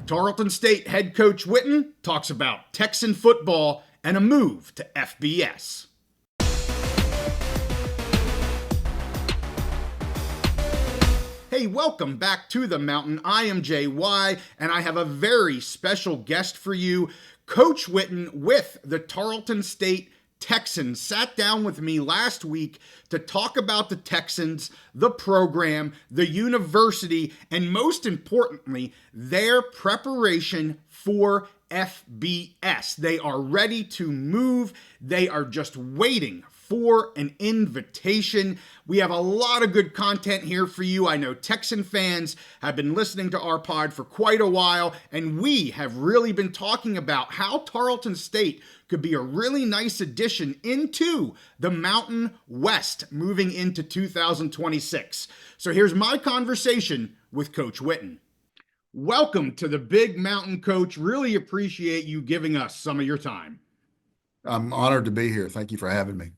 Tarleton State head coach Whitten talks about Texan football and a move to FBS. Hey, welcome back to the mountain. I am JY, and I have a very special guest for you. Coach Whitten with the Tarleton State Texans sat down with me last week to talk about the Texans, the program, the university, and most importantly, their preparation for FBS. They are ready to move. They are just waiting for an invitation. We have a lot of good content here for you. I know Texan fans have been listening to our pod for quite a while, and we have really been talking about how Tarleton State could be a really nice addition into the Mountain West moving into 2026. So here's my conversation with Coach Whitten. Welcome to the Big Mountain, Coach. Really appreciate you giving us some of your time. I'm honored to be here. Thank you for having me.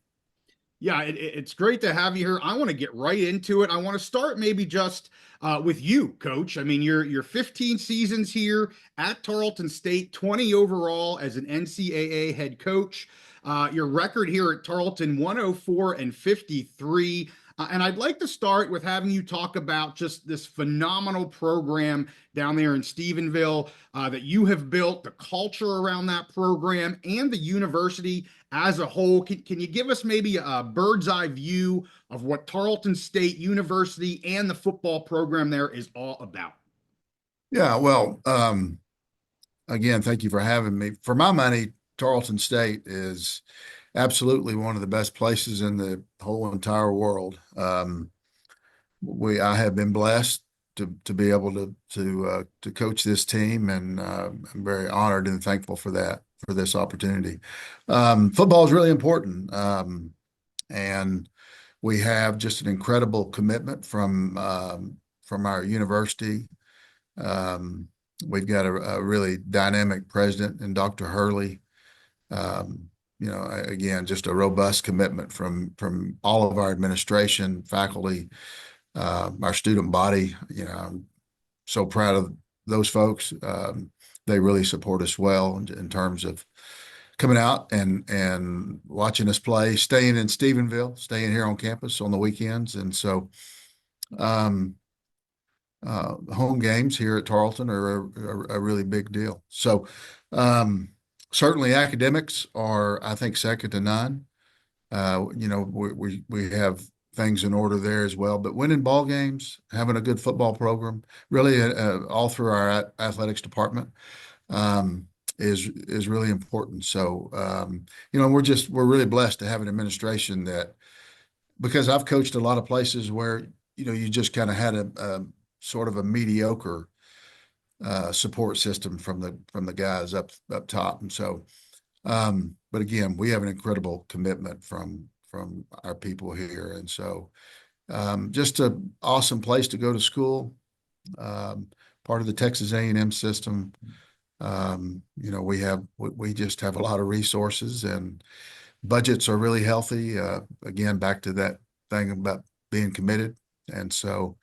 Yeah, it's great to have you here. I want to get right into it. I want to start maybe just with you, Coach. I mean, you're 15 seasons here at Tarleton State, 20 overall as an NCAA head coach. Your record here at Tarleton, 104-53. And I'd like to start with having you talk about just this phenomenal program down there in Stephenville that you have built, the culture around that program, and the university as a whole. Can you give us maybe a bird's eye view of what Tarleton State University and the football program there is all about? Yeah, well, again, thank you for having me. For my money, Tarleton State is absolutely one of the best places in the whole entire world. I have been blessed to be able to coach this team, and I'm very honored and thankful for this opportunity. Football is really important, and we have just an incredible commitment from our university. We've got a really dynamic president in Dr. Hurley. Again, just a robust commitment from all of our administration, faculty, our student body. I'm so proud of those folks. They really support us well in terms of coming out and watching us play, staying in Stephenville, staying here on campus on the weekends. And so home games here at Tarleton are a really big deal. So certainly academics are, I think, second to none. We have things in order there as well, but winning ball games, having a good football program, really all through our athletics department is really important. So, we're really blessed to have an administration that, because I've coached a lot of places where, you just kind of had a sort of a mediocre support system from the guys up top. And so, but again, we have an incredible commitment from our people here. And so, just an awesome place to go to school, part of the Texas A&M system. We just have a lot of resources, and budgets are really healthy. Again, back to that thing about being committed. And so,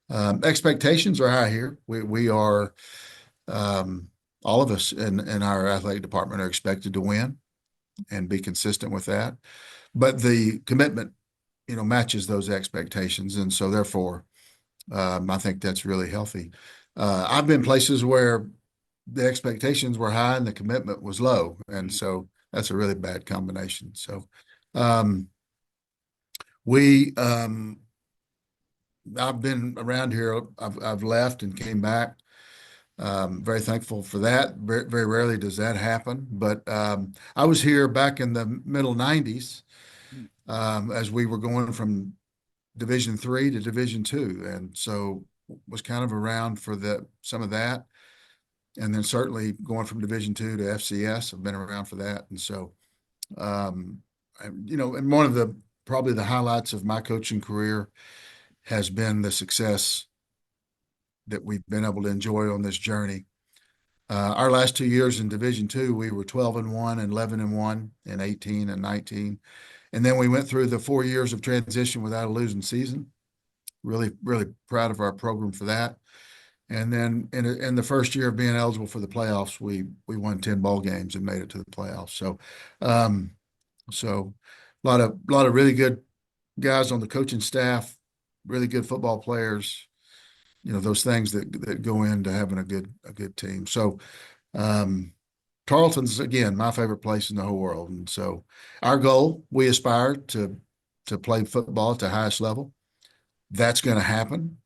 expectations are high here. We are, all of us in our athletic department are expected to win and be consistent with that. But the commitment, matches those expectations. And so therefore, I think that's really healthy. I've been places where the expectations were high and the commitment was low. And so that's a really bad combination. So I've been around here. I've left and came back. Very thankful for that. Very, very rarely does that happen. But I was here back in the middle 90s as we were going from Division III to Division II. And so was kind of around for some of that. And then certainly going from Division II to FCS, I've been around for that. And so, and one of probably the highlights of my coaching career has been the success that we've been able to enjoy on this journey. Our last 2 years in Division II, we were 12-1 and 11-1 in 18 and 19. And then we went through the 4 years of transition without a losing season. Really, really proud of our program for that. And then in the first year of being eligible for the playoffs, we won 10 ball games and made it to the playoffs. Um, so a lot of really good guys on the coaching staff, really good football players, those things that go into having a good team. So um, Tarleton's again my favorite place in the whole world. And so our goal, we aspire to play football at the highest level. That's going to happen.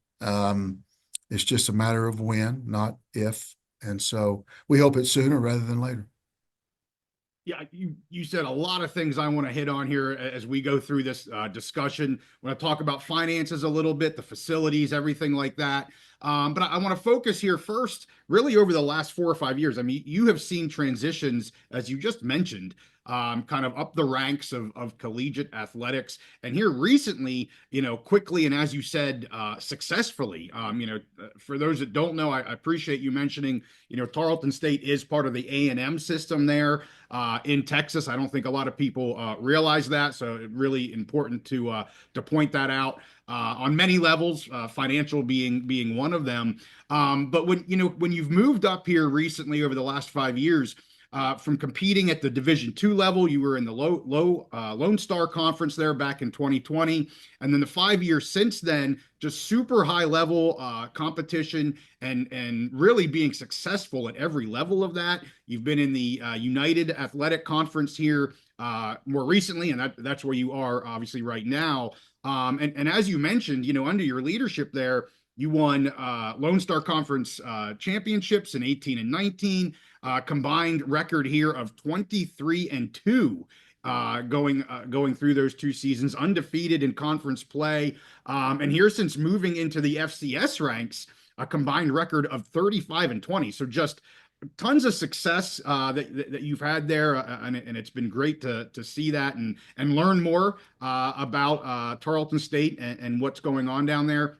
It's just a matter of when, not if. And so we hope it's sooner rather than later. Yeah, you said a lot of things I want to hit on here as we go through this discussion. I want to talk about finances a little bit, the facilities, everything like that. But I want to focus here first, really over the last 4 or 5 years. I mean, you have seen transitions, as you just mentioned, kind of up the ranks of collegiate athletics. And here recently, quickly and as you said, successfully. For those that don't know, I appreciate you mentioning, Tarleton State is part of the A&M system there in Texas. I don't think a lot of people realize that, so really important to point that out on many levels, financial being one of them. But when you've moved up here recently over the last 5 years, from competing at the Division II level, you were in the Lone Star Conference there back in 2020, and then the 5 years since then, just super high level competition and really being successful at every level of that. You've been in the United Athletic Conference here more recently, and that's where you are obviously right now. And as you mentioned, under your leadership there, you won Lone Star Conference championships in 18 and 19. Combined record here of 23-2 going through those 2 seasons, undefeated in conference play. And here since moving into the FCS ranks, a combined record of 35-20. So just tons of success that you've had there, and it's been great to see that and learn more about Tarleton State and what's going on down there.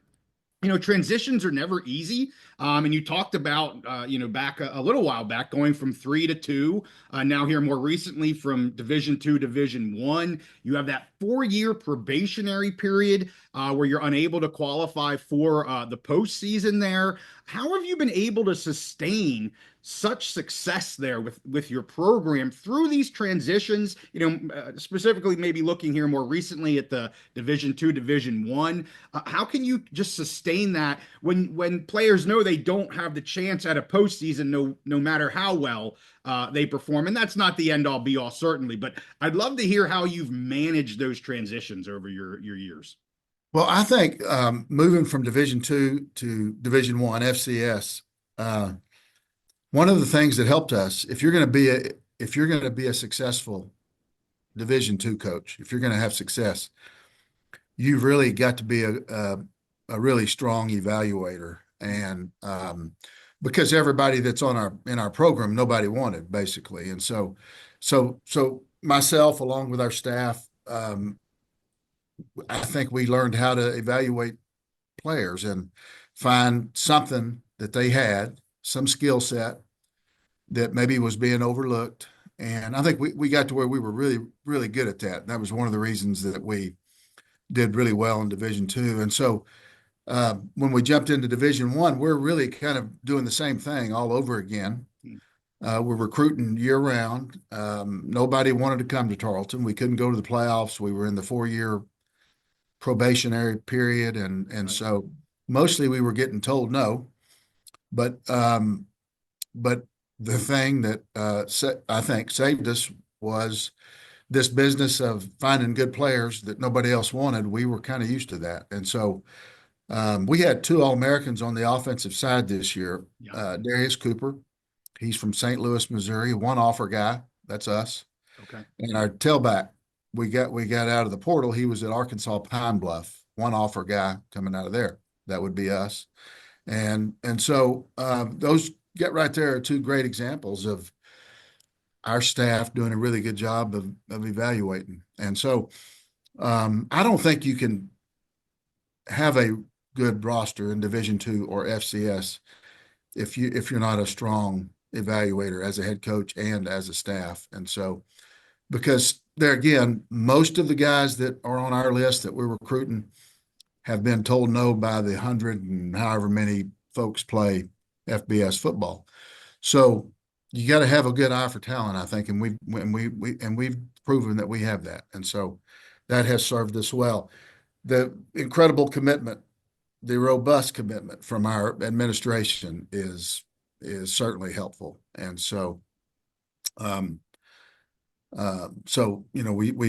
Transitions are never easy. And you talked about, back a little while back, going from 3 to 2, now here more recently from Division II, Division I. You have that 4-year probationary period where you're unable to qualify for the postseason there. How have you been able to sustain such success there with your program through these transitions? Specifically maybe looking here more recently at the Division II, Division I. How can you just sustain that when players know they don't have the chance at a postseason, no matter how well they perform? And that's not the end all be all, certainly, but I'd love to hear how you've managed those transitions over your years. Well, I think moving from Division II to Division I FCS, one of the things that helped us, if you're going to be a successful Division II coach, if you're going to have success, you've really got to be a really strong evaluator. And because everybody that's in our program, nobody wanted basically. And so myself, along with our staff, I think we learned how to evaluate players and find something that they had, some skill set that maybe was being overlooked. And I think we got to where we were really, really good at that. That was one of the reasons that we did really well in Division II. And so when we jumped into Division I, we're really kind of doing the same thing all over again. We're recruiting year round. Nobody wanted to come to Tarleton. We couldn't go to the playoffs. We were in the 4-year probationary period. And so mostly we were getting told no. But the thing that I think saved us was this business of finding good players that nobody else wanted. We were kind of used to that. And so we had 2 All-Americans on the offensive side this year. Yeah. Darius Cooper, he's from St. Louis, Missouri, one offer guy. That's us. Okay. And our tailback, we got out of the portal. He was at Arkansas Pine Bluff, one offer guy coming out of there. That would be us. And so those get right there are 2 great examples of our staff doing a really good job of evaluating. And so I don't think you can have a good roster in Division II or FCS if you're not a strong evaluator as a head coach and as a staff. And so because there again, most of the guys that are on our list that we're recruiting have been told no by the 100 and however many folks play FBS football. So you got to have a good eye for talent, I think, and we've proven that we have that, and so that has served us well. The incredible commitment, the robust commitment from our administration is certainly helpful, and so we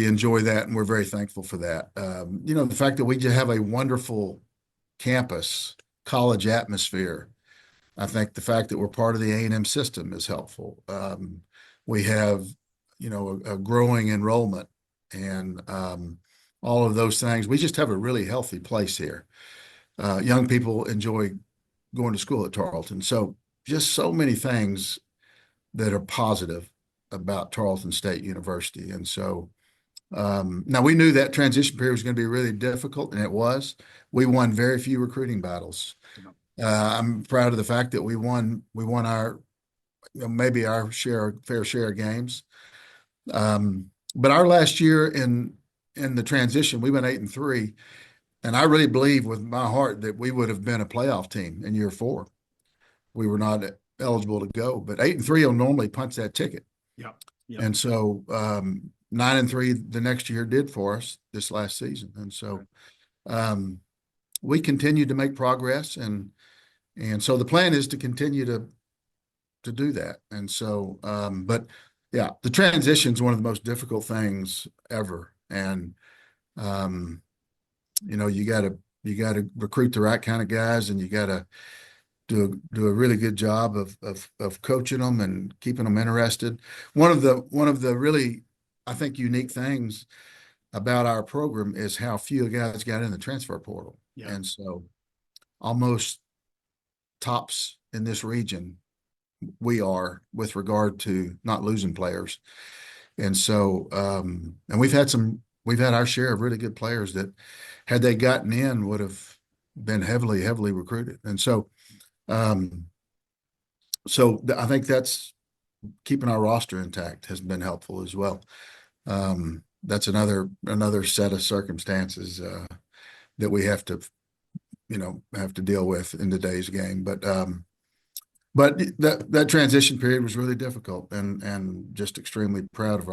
enjoy that, and we're very thankful for that. The fact that we just have a wonderful campus, college atmosphere. I think the fact that we're part of the A&M system is helpful. We have, a growing enrollment and all of those things. We just have a really healthy place here. Young people enjoy going to school at Tarleton. So just so many things that are positive about Tarleton State University. And so now we knew that transition period was going to be really difficult, and it was. We won very few recruiting battles. I'm proud of the fact that we won our, maybe our fair share of games. But our last year in the transition, we went 8-3, and I really believe with my heart that we would have been a playoff team in year 4. We were not eligible to go, but 8-3 will normally punch that ticket. Yeah. And so 9-3 the next year did for us this last season, and so we continued to make progress, and so the plan is to continue to do that. And so, but yeah, the transition is one of the most difficult things ever, and you got to recruit the right kind of guys, and you got to do a really good job of coaching them and keeping them interested. One of the really, I think, unique things about our program is how few guys got in the transfer portal. Yeah. And so almost tops in this region we are with regard to not losing players. And so and we've had our share of really good players that, had they gotten in, would have been heavily recruited. And so I think that's keeping our roster intact has been helpful as well. That's another set of circumstances that we have to deal with in today's game. But that transition period was really difficult, and just extremely proud of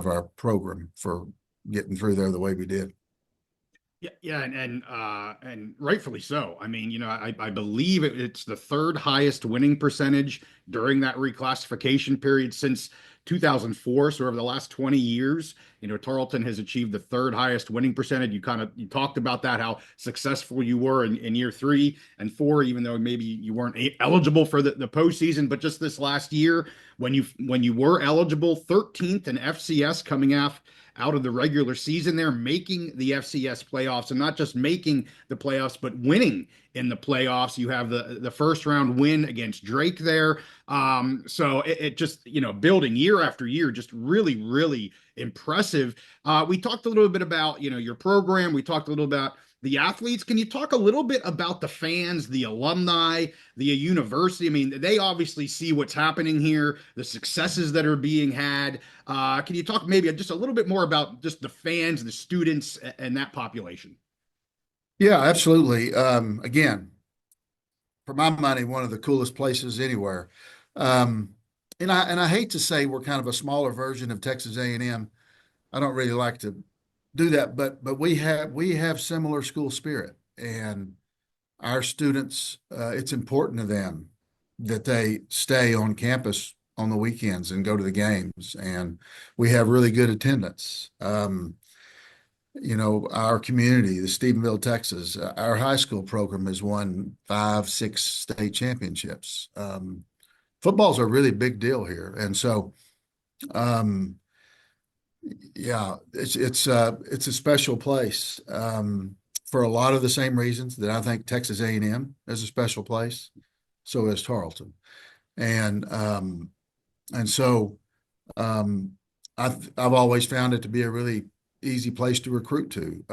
our program for getting through there the way we did. Yeah, and rightfully so. I mean, I believe it's the third highest winning percentage during that reclassification period since 2004. So over the last 20 years, Tarleton has achieved the third highest winning percentage. You talked about that, how successful you were in year 3 and 4, even though maybe you weren't eligible for the postseason. But just this last year, when you were eligible, 13th in FCS coming out of the regular season there, making the FCS playoffs, and not just making the playoffs, but winning in the playoffs. You have the first round win against Drake there. So it just, building year after year, just really, really impressive. We talked a little bit about, your program. We talked a little about the athletes. Can you talk a little bit about the fans, the alumni, the university? I mean, they obviously see what's happening here, the successes that are being had. Can you talk maybe just a little bit more about just the fans, the students, and that population? Yeah, absolutely. Again, for my money, one of the coolest places anywhere. And I hate to say we're kind of a smaller version of Texas A&M. I don't really like to do that, but we have similar school spirit, and our students, it's important to them that they stay on campus on the weekends and go to the games, and we have really good attendance. Our community, the Stephenville, Texas, our high school program has won 5, 6 state championships. Football's a really big deal here, and so yeah, it's a special place for a lot of the same reasons that I think Texas A&M is a special place. So is Tarleton, and so I've always found it to be a really easy place to recruit to.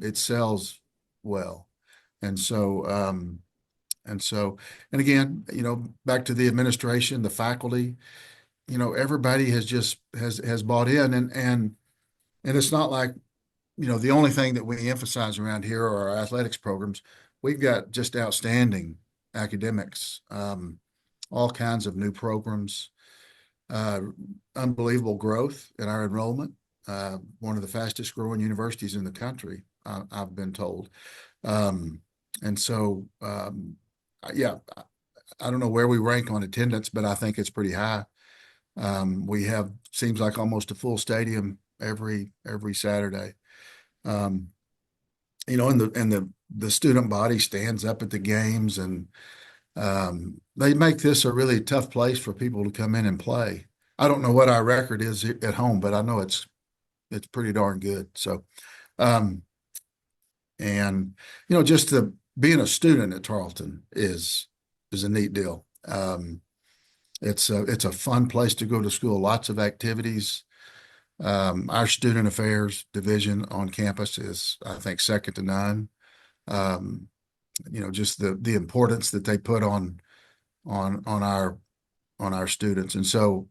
It sells well, and again, back to the administration, the faculty. Everybody has bought in, and it's not like, the only thing that we emphasize around here are our athletics programs. we've got just outstanding academics, all kinds of new programs, uh, unbelievable growth in our enrollment. One of the fastest growing universities in the country, I've been told. Um, and so, yeah, I don't know where we rank on attendance, but I think it's pretty high. We have seems like almost a full stadium every Saturday. Um, and the student body stands up at the games, and they make this a really tough place for people to come in and play. I don't know what our record is at home, but I know it's pretty darn good. So, um, and just being a student at Tarleton is a neat deal. It's a fun place to go to school. Lots of activities. Our student affairs division on campus is, I think, second to none. Um, just the importance that they put on our students, and so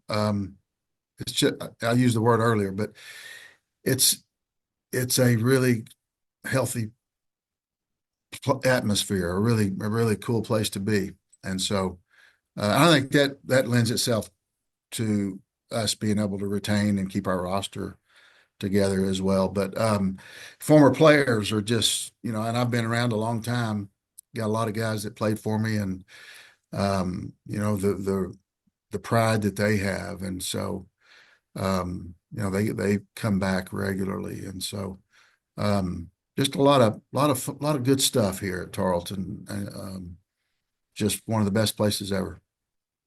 it's just, I used the word earlier, but it's a really healthy atmosphere, a really cool place to be, and so I think that lends itself to us being able to retain and keep our roster together as well. But former players are just, and I've been around a long time. Got a lot of guys that played for me, and the pride that they have, and so they come back regularly, and so just a lot of good stuff here at Tarleton. Just one of the best places ever.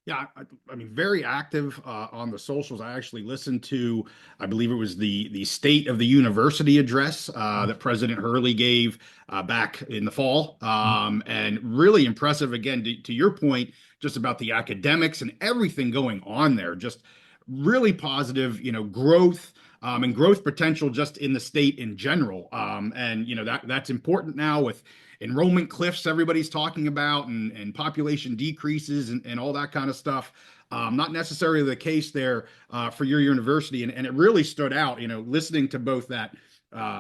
Yeah, I mean, very active on the socials. I actually listened to, I believe it was the State of the University address that President Hurley gave back in the fall, and really impressive. Again, to your point, just about the academics and everything going on there. Just really positive, growth. And growth potential just in the state in general. And that's important now with enrollment cliffs everybody's talking about, and population decreases and all that kind of stuff. Not necessarily the case there for your university. And it really stood out, listening to both that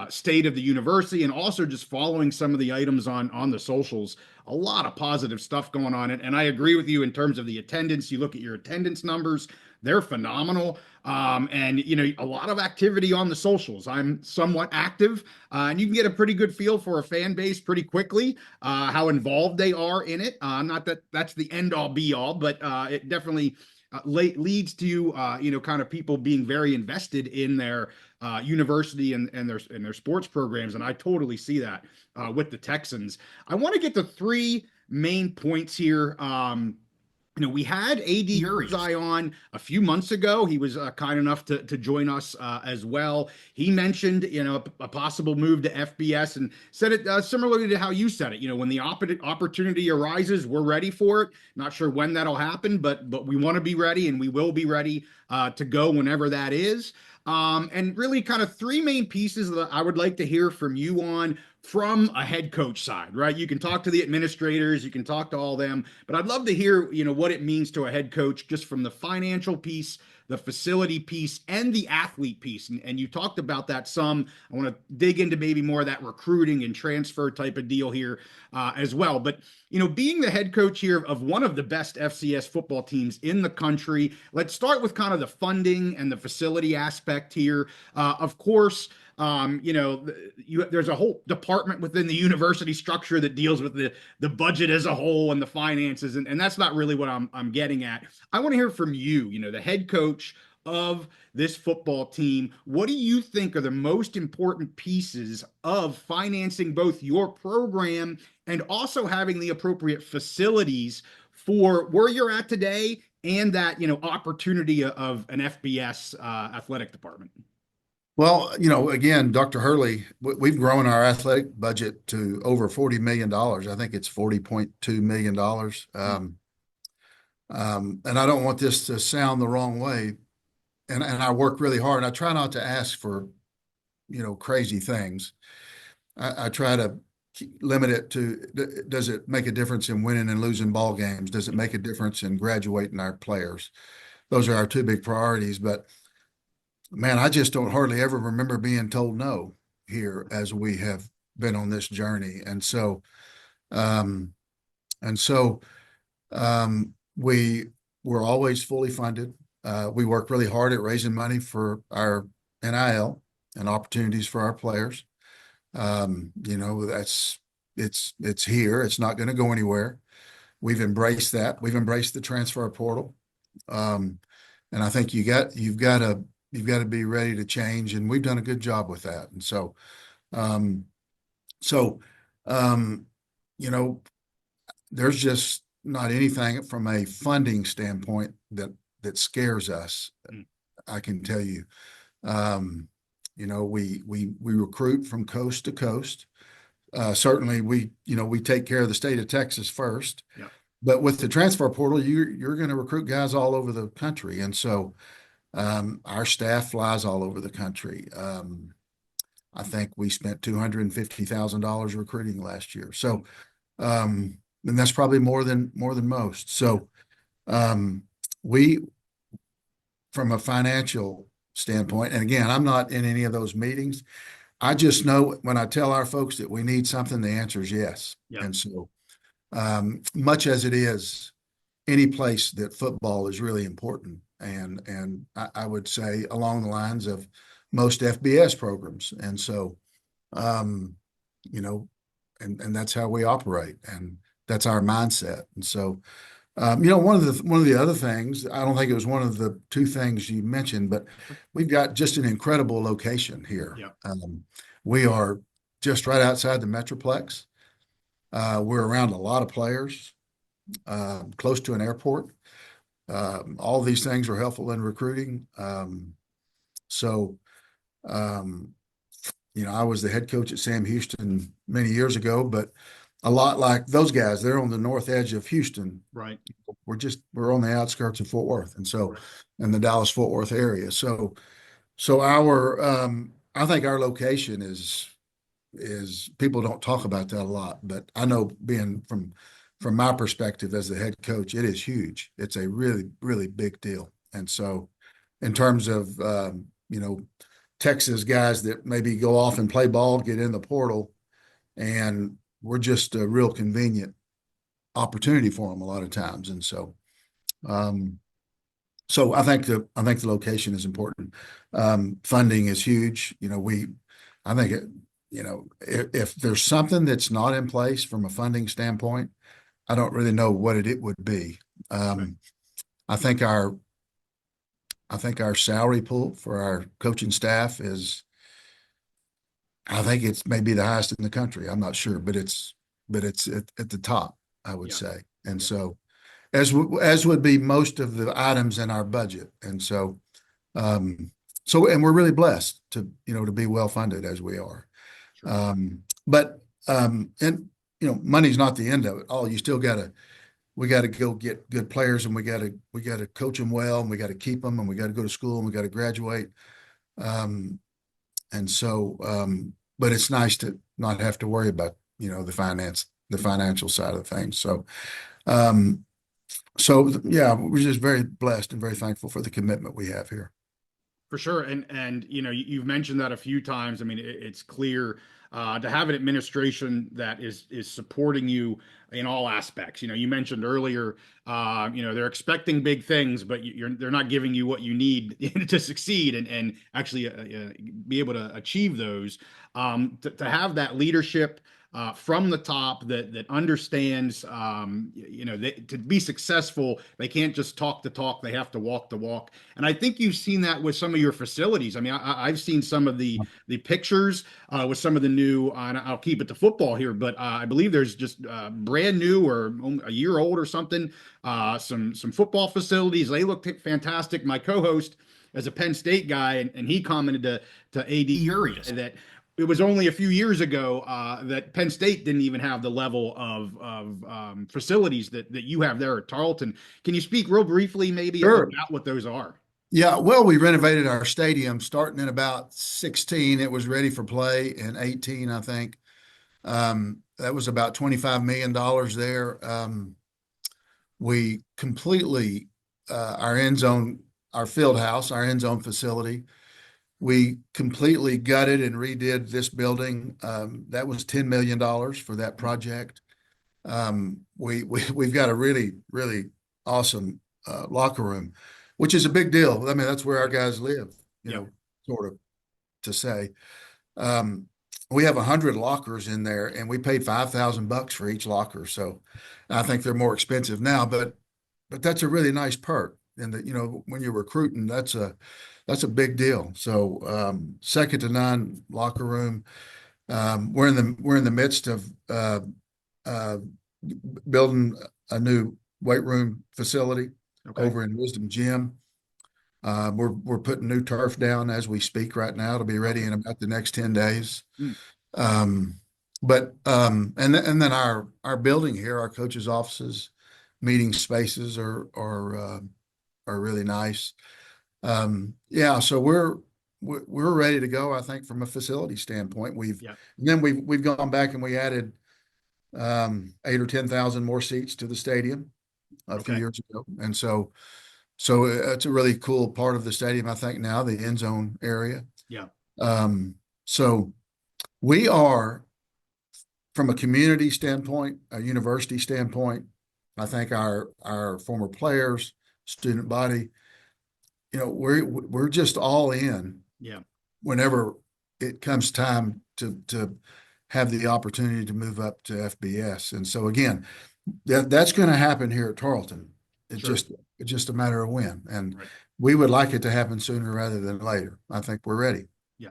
state of the university and also just following some of the items on the socials. A lot of positive stuff going on. And I agree with you in terms of the attendance. You look at your attendance numbers, they're phenomenal. And a lot of activity on the socials. I'm somewhat active, and you can get a pretty good feel for a fan base pretty quickly, how involved they are in it. Not that that's the end all be all, but it definitely leads to kind of people being very invested in their university and their sports programs. And I totally see that with the Texans. I want to get to three main points here. We had AD Uri on a few months ago. He was kind enough to join us as well. He mentioned, a possible move to FBS and said it similarly to how you said it. When the opportunity arises, we're ready for it. Not sure when that'll happen, but we want to be ready, and we will be ready to go whenever that is. And really kind of three main pieces that I would like to hear from you on from a head coach side, right? You can talk to the administrators, you can talk to all them, but I'd love to hear, what it means to a head coach just from the financial piece, the facility piece, and the athlete piece. And you talked about that some. I want to dig into maybe more of that recruiting and transfer type of deal here as well. But, being the head coach here of one of the best FCS football teams in the country, let's start with kind of the funding and the facility aspect here. Of course, there's a whole department within the university structure that deals with the budget as a whole and the finances, and that's not really what I'm getting at. I want to hear from you, the head coach of this football team. What do you think are the most important pieces of financing both your program and also having the appropriate facilities for where you're at today and that, opportunity of an FBS athletic department? Well, again, Dr. Hurley, we've grown our athletic budget to over $40 million. I think it's $40.2 million. And I don't want this to sound the wrong way. And I work really hard. I try not to ask for, crazy things. I try to limit it to, does it make a difference in winning and losing ball games? Does it make a difference in graduating our players? Those are our two big priorities. But man, I just don't hardly ever remember being told no here as we have been on this journey. And so Um, and so we were always fully funded. We worked really hard at raising money for our NIL and opportunities for our players. It's here. It's not going to go anywhere. We've embraced that. We've embraced the transfer portal. Um, and I think you've got to be ready to change, and we've done a good job with that. And um, so um, you know, there's just not anything from a funding standpoint that scares us. Mm. I can tell you. We recruit from coast to coast. Certainly, we take care of the state of Texas first. Yeah. But with the transfer portal, you're going to recruit guys all over the country, and so our staff flies all over the country. I think we spent $250,000 recruiting last year. So, and that's probably more than most. So, we, from a financial standpoint, and again, I'm not in any of those meetings. I just know when I tell our folks that we need something, the answer is yes. Yeah. And so, much as it is any place that football is really important, and I would say along the lines of most FBS programs. And so, um, you know, and that's how we operate, and that's our mindset. And so, one of the other things, I don't think it was one of the two things you mentioned, but we've got just an incredible location here. Yeah. We are just right outside the Metroplex. We're around a lot of players, close to an airport. All these things are helpful in recruiting. So, I was the head coach at Sam Houston many years ago, but a lot like those guys, they're on the north edge of Houston. Right. We're on the outskirts of Fort Worth, and so Right. in the Dallas Fort Worth area. So I think our location is people don't talk about that a lot, but I know being from my perspective as the head coach, it is huge. It's a really, really big deal. And so in terms of, Texas guys that maybe go off and play ball, get in the portal, and we're just a real convenient opportunity for them a lot of times. And um, so I think the location is important. Funding is huge. I think if there's something that's not in place from a funding standpoint, I don't really know what it would be. Right. I think our salary pool for our coaching staff I think it's maybe the highest in the country. I'm not sure, but it's at the top, I would Yeah. say. And so, as would be most of the items in our budget. And so, and we're really blessed to be well funded as we are. Sure. Money's not the end of it all. We got to go get good players, and we got to coach them well, and we got to keep them, and we got to go to school, and we got to graduate. But it's nice to not have to worry about, the financial side of things. Yeah, we're just very blessed and very thankful for the commitment we have here. For sure. And you've mentioned that a few times. I mean, it's clear to have an administration that is supporting you in all aspects. You mentioned earlier, they're expecting big things, but they're not giving you what you need to succeed and actually be able to achieve those. To have that leadership from the top that understands, to be successful, they can't just talk the talk, they have to walk the walk. And I think you've seen that with some of your facilities. I mean, I've seen some of the pictures with some of the new, and I'll keep it to football here, but I believe there's just brand new or a year old or something, some football facilities. They look fantastic. My co-host as a Penn State guy, and he commented to AD Urias that it was only a few years ago that Penn State didn't even have the level of facilities that you have there at Tarleton. Can you speak real briefly maybe Sure. about what those are? Yeah, well, we renovated our stadium starting in about 16. It was ready for play in 18, I think. That was about $25 million there. We completely, our end zone, our field house, our end zone facility, we completely gutted and redid this building. That was $10 million for that project. we've got a really, really awesome locker room, which is a big deal. I mean, that's where our guys live, Yep. sort of to say. Um, we have 100 lockers in there, and we paid $5,000 for each locker. So I think they're more expensive now, but that's a really nice perk. And when you're recruiting, that's a big deal. So second to none locker room. We're in the midst of uh, building a new weight room facility Okay. over in Wisdom Gym. We're putting new turf down as we speak right now to be ready in about the next 10 days. Mm. And then our building here, our coaches' offices, meeting spaces are really nice. Yeah, so we're ready to go, I think, from a facility standpoint. Yeah. We've gone back and we added 8 or 10,000 more seats to the stadium a few Okay. years ago. And so it's a really cool part of the stadium, I think, now, the end zone area. Yeah. So we are, from a community standpoint, a university standpoint, I think our former players, student body, we're just all in Yeah. whenever it comes time to have the opportunity to move up to FBS. And so again, that's going to happen here at Tarleton. Sure. It's just a matter of when. And Right. we would like it to happen sooner rather than later. I think we're ready. Yeah.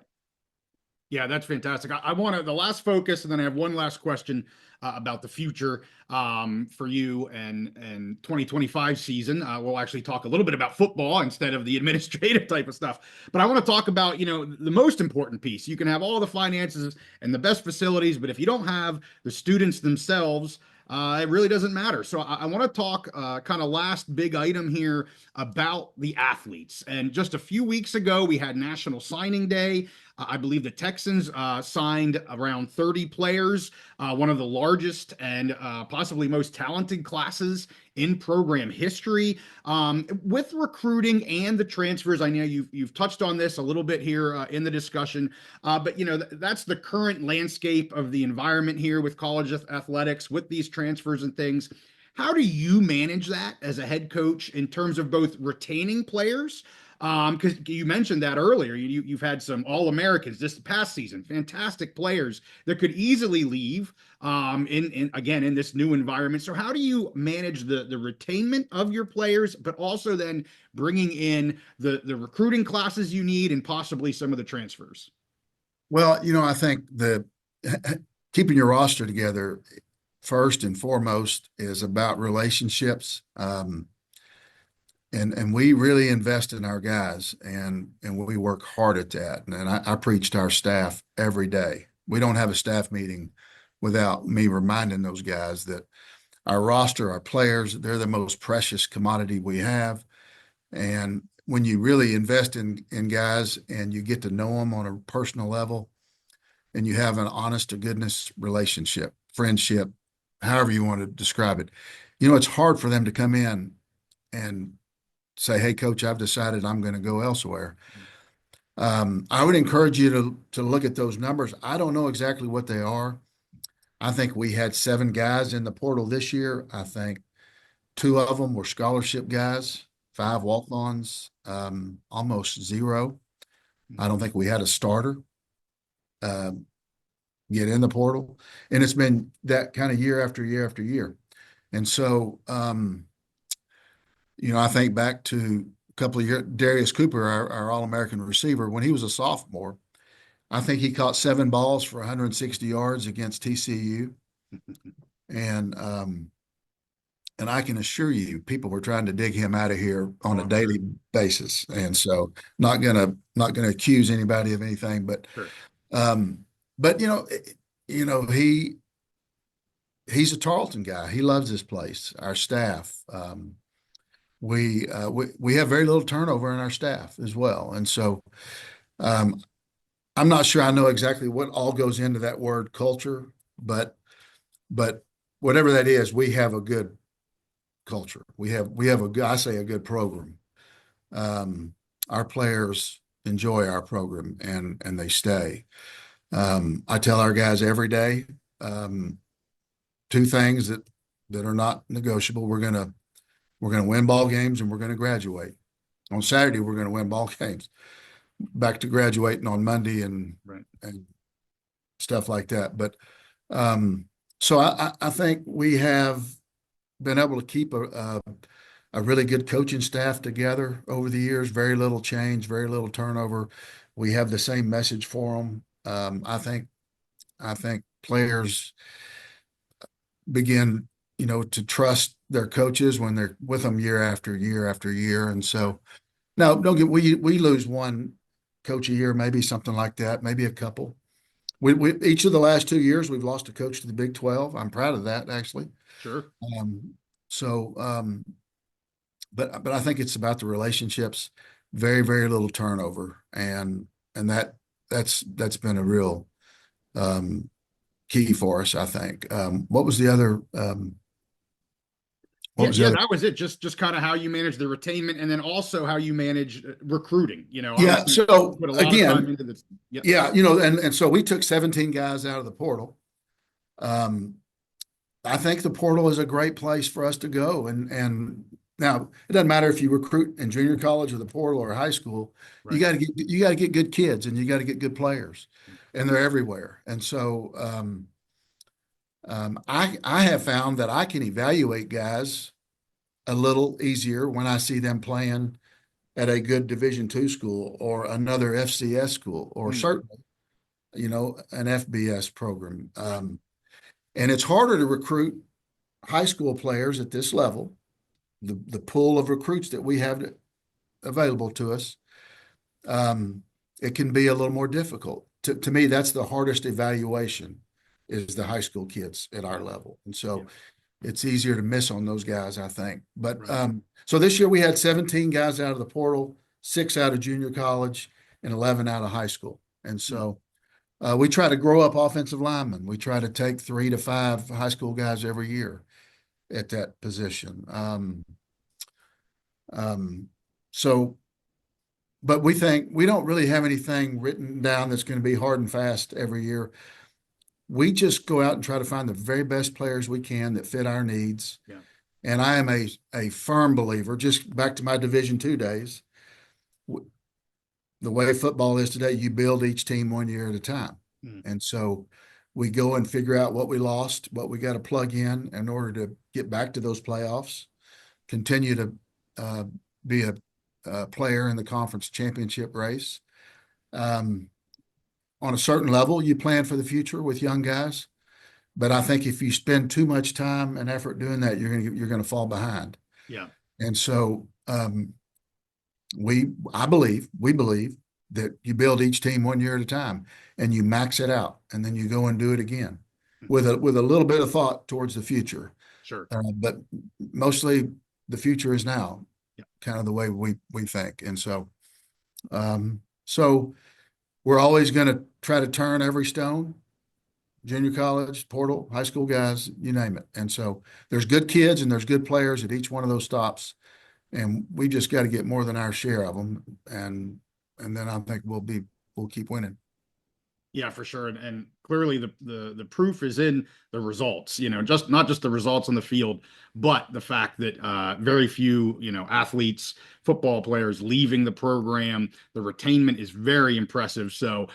Yeah, that's fantastic. I want to the last focus, and then I have one last question about the future for you and 2025 season. We'll actually talk a little bit about football instead of the administrative type of stuff. But I want to talk about the most important piece. You can have all the finances and the best facilities, but if you don't have the students themselves, it really doesn't matter. So I want to talk kind of last big item here about the athletes. And just a few weeks ago, we had National Signing Day. I believe the Texans signed around 30 players, one of the largest and possibly most talented classes in program history. With recruiting and the transfers, I know you've touched on this a little bit here in the discussion, but that's the current landscape of the environment here with college athletics, with these transfers and things. How do you manage that as a head coach in terms of both retaining players? Because you mentioned that earlier, you've had some All-Americans this past season, fantastic players that could easily leave in this new environment. So how do you manage the retainment of your players, but also then bringing in the recruiting classes you need and possibly some of the transfers? Well, I think keeping your roster together first and foremost is about relationships. And we really invest in our guys, and we work hard at that. And I preach to our staff every day. We don't have a staff meeting without me reminding those guys that our roster, our players, they're the most precious commodity we have. And when you really invest in guys and you get to know them on a personal level, and you have an honest to goodness relationship, friendship, however you want to describe it, it's hard for them to come in and say, "Hey, coach, I've decided I'm going to go elsewhere." I would encourage you to look at those numbers. I don't know exactly what they are. I think we had 7 guys in the portal this year. I think 2 of them were scholarship guys, 5 walk-ons, almost 0. I don't think we had a starter get in the portal, and it's been that kind of year after year after year. And so, I think back to a couple of years, Darius Cooper, our All-American receiver, when he was a sophomore, I think he caught 7 balls for 160 yards against TCU. And I can assure you, people were trying to dig him out of here on a daily basis. And so not gonna accuse anybody of anything, but Sure. But he's a Tarleton guy. He loves this place. Our staff, we have very little turnover in our staff as well, and so I'm not sure I know exactly what all goes into that word culture, but whatever that is, we have a good culture. We have a good, I say, a good program. Our players enjoy our program and they stay. I tell our guys every day, two things that are not negotiable. We're gonna win ball games and we're gonna graduate. On Saturday, we're gonna win ball games. Back to graduating on Monday and stuff like that. But so I think we have been able to keep a really good coaching staff together over the years. Very little change, very little turnover. We have the same message for them. I think players begin, to trust their coaches when they're with them year after year after year. And so, now we lose one coach a year, maybe something like that, maybe a couple. We each of the last 2 years we've lost a coach to the Big 12. I'm proud of that, actually. Sure. So, but I think it's about the relationships. Very, very little turnover, and that's been a real key for us, I think. What was the other? That was it. Just kind of how you manage the retainment, and then also how you manage recruiting. Yeah. So put a lot of time into this. Yeah. And so we took 17 guys out of the portal. I think the portal is a great place for us to go, and now it doesn't matter if you recruit in junior college or the portal or high school. Right. You got to get good kids, and you got to get good players, and they're everywhere. And so I have found that I can evaluate guys a little easier when I see them playing at a good Division II school or another FCS school, or certainly, an FBS program. And it's harder to recruit high school players at this level. The pool of recruits that we have available to us, it can be a little more difficult. To me, that's the hardest evaluation, is the high school kids at our level. And so it's easier to miss on those guys, I think. But so this year we had 17 guys out of the portal, 6 out of junior college, and 11 out of high school. And so we try to grow up offensive linemen. We try to take 3 to 5 high school guys every year at that position. But we think we don't really have anything written down that's going to be hard and fast every year. We just go out and try to find the very best players we can that fit our needs. Yeah. And I am a firm believer, just back to my Division II days, the way football is today, you build each team 1 year at a time. And so we go and figure out what we lost, what we got to plug in order to get back to those playoffs, continue to be a player in the conference championship race. On a certain level, you plan for the future with young guys, but I think if you spend too much time and effort doing that, you're going to fall behind. Yeah. And so we believe that you build each team 1 year at a time, and you max it out, and then you go and do it again with a little bit of thought towards the future. Sure. But mostly the future is now. Yeah. Kind of the way we think. And so we're always going to try to turn every stone, junior college, portal, high school guys, you name it. And so there's good kids and there's good players at each one of those stops, and we just got to get more than our share of them. And then I think we'll keep winning. Yeah, for sure. And clearly the proof is in the results, just not just the results on the field, but the fact that very few, athletes, football players leaving the program. The retainment is very impressive. So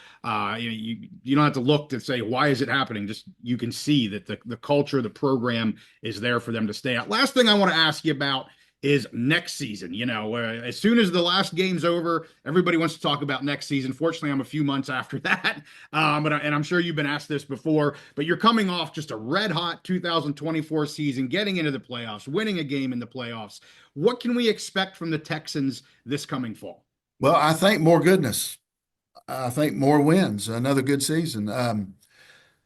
you don't have to look to say, why is it happening? Just you can see that the culture, the program is there for them to stay out. Last thing I want to ask you about is next season. As soon as the last game's over, everybody wants to talk about next season. Fortunately, I'm a few months after that. And I'm sure you've been asked this before, but you're coming off just a red hot 2024 season, getting into the playoffs, winning a game in the playoffs. What can we expect from the Texans this coming fall? Well, I think more goodness. I think more wins, another good season.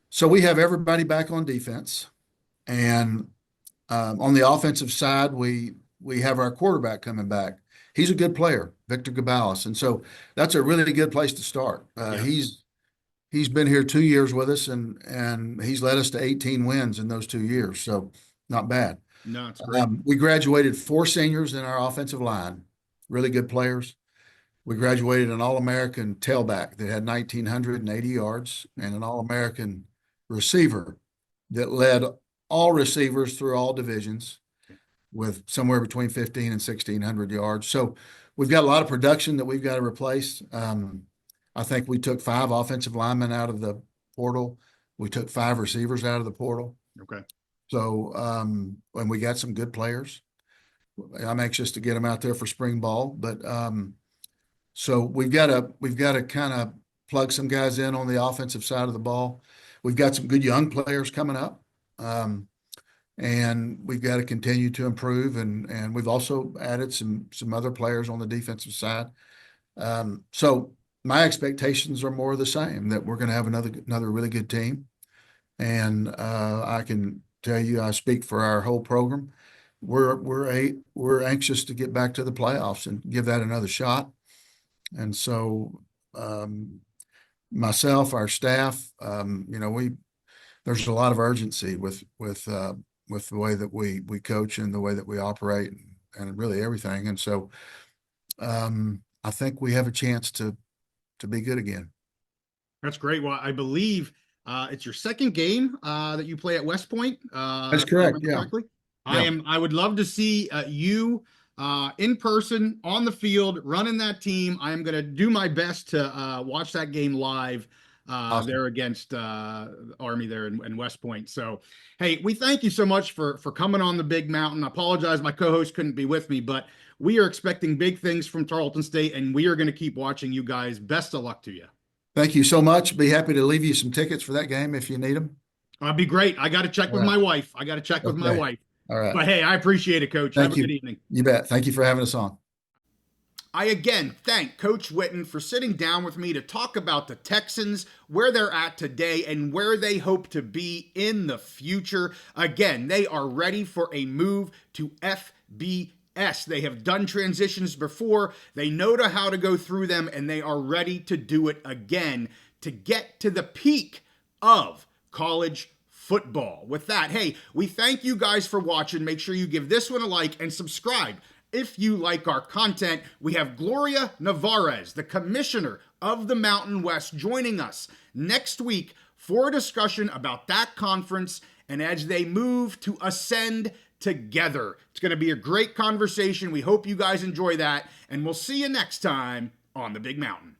So we have everybody back on defense, and on the offensive side, we have our quarterback coming back. He's a good player, Victor Gabalis. And so that's a really good place to start. He's been here 2 years with us, and he's led us to 18 wins in those 2 years. So not bad. No, it's great. We graduated 4 seniors in our offensive line, really good players. We graduated an All-American tailback that had 1,980 yards and an All-American receiver that led all receivers through all divisions with somewhere between 15 and 1,600 yards. So we've got a lot of production that we've got to replace. I think we took 5 offensive linemen out of the portal. We took 5 receivers out of the portal. Okay. So, and we got some good players. I'm anxious to get them out there for spring ball, but so we've got to kind of plug some guys in on the offensive side of the ball. We've got some good young players coming up, and we've got to continue to improve. And we've also added some other players on the defensive side. So my expectations are more of the same, that we're going to have another really good team. And I can tell you, I speak for our whole program. We're anxious to get back to the playoffs and give that another shot. And so myself, our staff, there's a lot of urgency with the way that we coach and the way that we operate and really everything. And so I think we have a chance to be good again. That's great. Well, I believe it's your second game that you play at West Point. That's correct. Yeah. Correctly. Yeah. I would love to see you in person on the field running that team. I am going to do my best to watch that game live awesome. There against Army there in West Point. So, hey, we thank you so much for coming on the Big Mountain. I apologize, my co-host couldn't be with me, but we are expecting big things from Tarleton State, and we are going to keep watching you guys. Best of luck to you. Thank you so much. Be happy to leave you some tickets for that game if you need them. That'd be great. I got to check with my wife. All right. But hey, I appreciate it, Coach. Have a good evening. You bet. Thank you for having us on. I again thank Coach Whitten for sitting down with me to talk about the Texans, where they're at today, and where they hope to be in the future. Again, they are ready for a move to FBS. They have done transitions before. They know how to go through them, and they are ready to do it again to get to the peak of college football. With that, hey, we thank you guys for watching. Make sure you give this one a like and subscribe if you like our content. We have Gloria Navarez, the commissioner of the Mountain West, joining us next week for a discussion about that conference and as they move to ascend together. It's going to be a great conversation. We hope you guys enjoy that, and we'll see you next time on the Big Mountain.